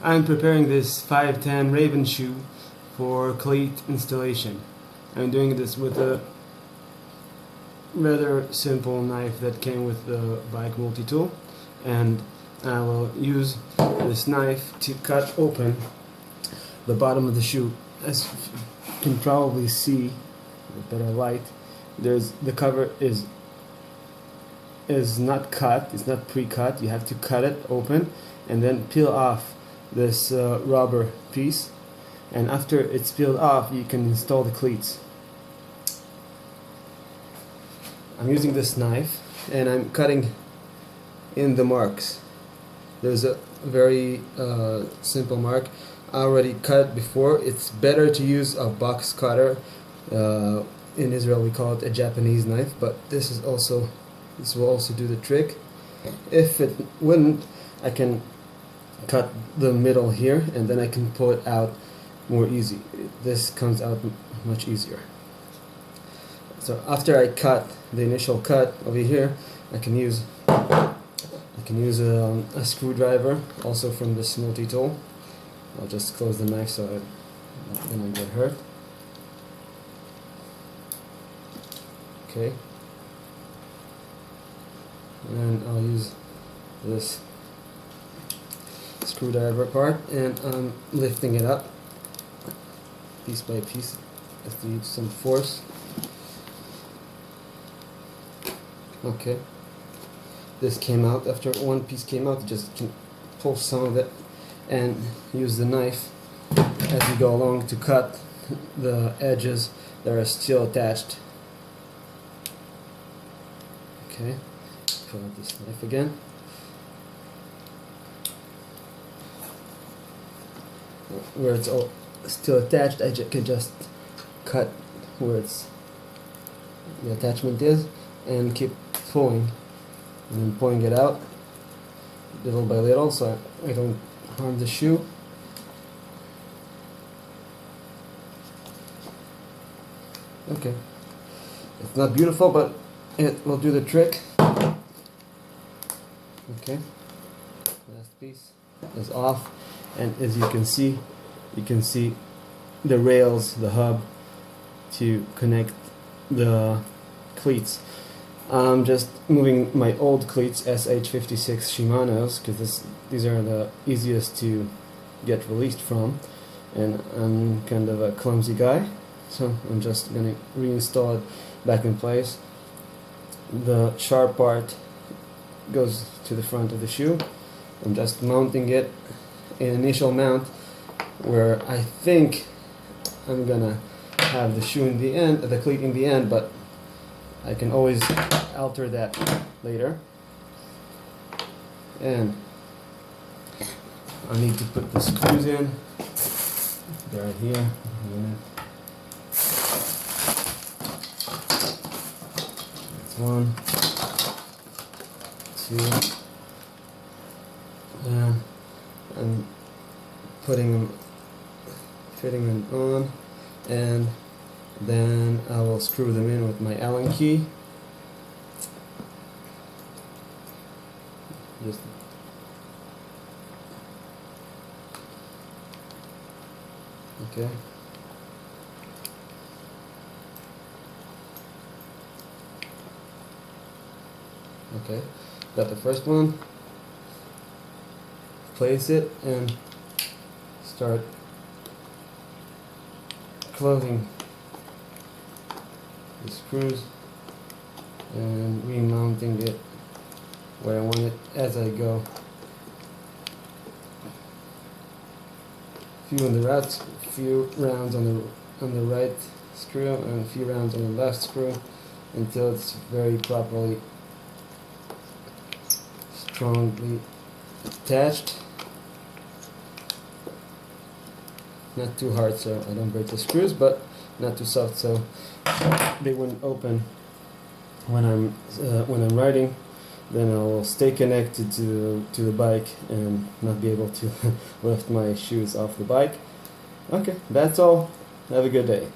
I'm preparing this 510 Raven shoe for Cleat installation. I'm doing this with a rather simple knife that came with the bike multi-tool, and I will use this knife to cut open the bottom of the shoe. As you can probably see with better light, the cover is not cut, it's not pre-cut. You have to cut it open and then peel off this rubber piece, and after it's peeled off you can install the cleats. I'm using this knife and I'm cutting in the marks. There's a very simple mark. I already cut before. It's better to use a box cutter. In Israel we call it a Japanese knife, but this will also do the trick. If it wouldn't, I can cut the middle here and then I can pull it out more easy. This comes out much easier. So after I cut the initial cut over here, I can use a screwdriver, also from this multi-tool. I'll just close the knife so I don't get hurt. Okay. And I'll use this screwdriver part, and I'm lifting it up piece by piece. I have to use some force. Okay. This came out. After one piece came out, you just can pull some of it and use the knife as you go along to cut the edges that are still attached. Okay, pull out this knife again. Where it's all still attached, I can just cut where the attachment is and keep pulling, and then pulling it out little by little so I don't harm the shoe. Okay, it's not beautiful, but it will do the trick. Okay, last piece is off, and as you can see the rails, the hub to connect the cleats. I'm just moving my old cleats, SH56 Shimano's, because these are the easiest to get released from, and I'm kind of a clumsy guy, so I'm just going to reinstall it back in place. The sharp part goes to the front of the shoe. I'm just mounting it in initial mount, where I think I'm gonna have the shoe in the end, the cleat in the end, but I can always alter that later. And I need to put the screws in. They're right here. That's 1, 2, and I'm fitting them on, and then I will screw them in with my Allen key. Just okay. Okay, got the first one. Place it and start closing the screws and remounting it where I want it as I go. Few rounds on the right screw and a few rounds on the left screw until it's very properly strongly attached. Not too hard so I don't break the screws, but not too soft so they wouldn't open when I'm riding. Then I will stay connected to the bike and not be able to lift my shoes off the bike. Okay, that's all. Have a good day.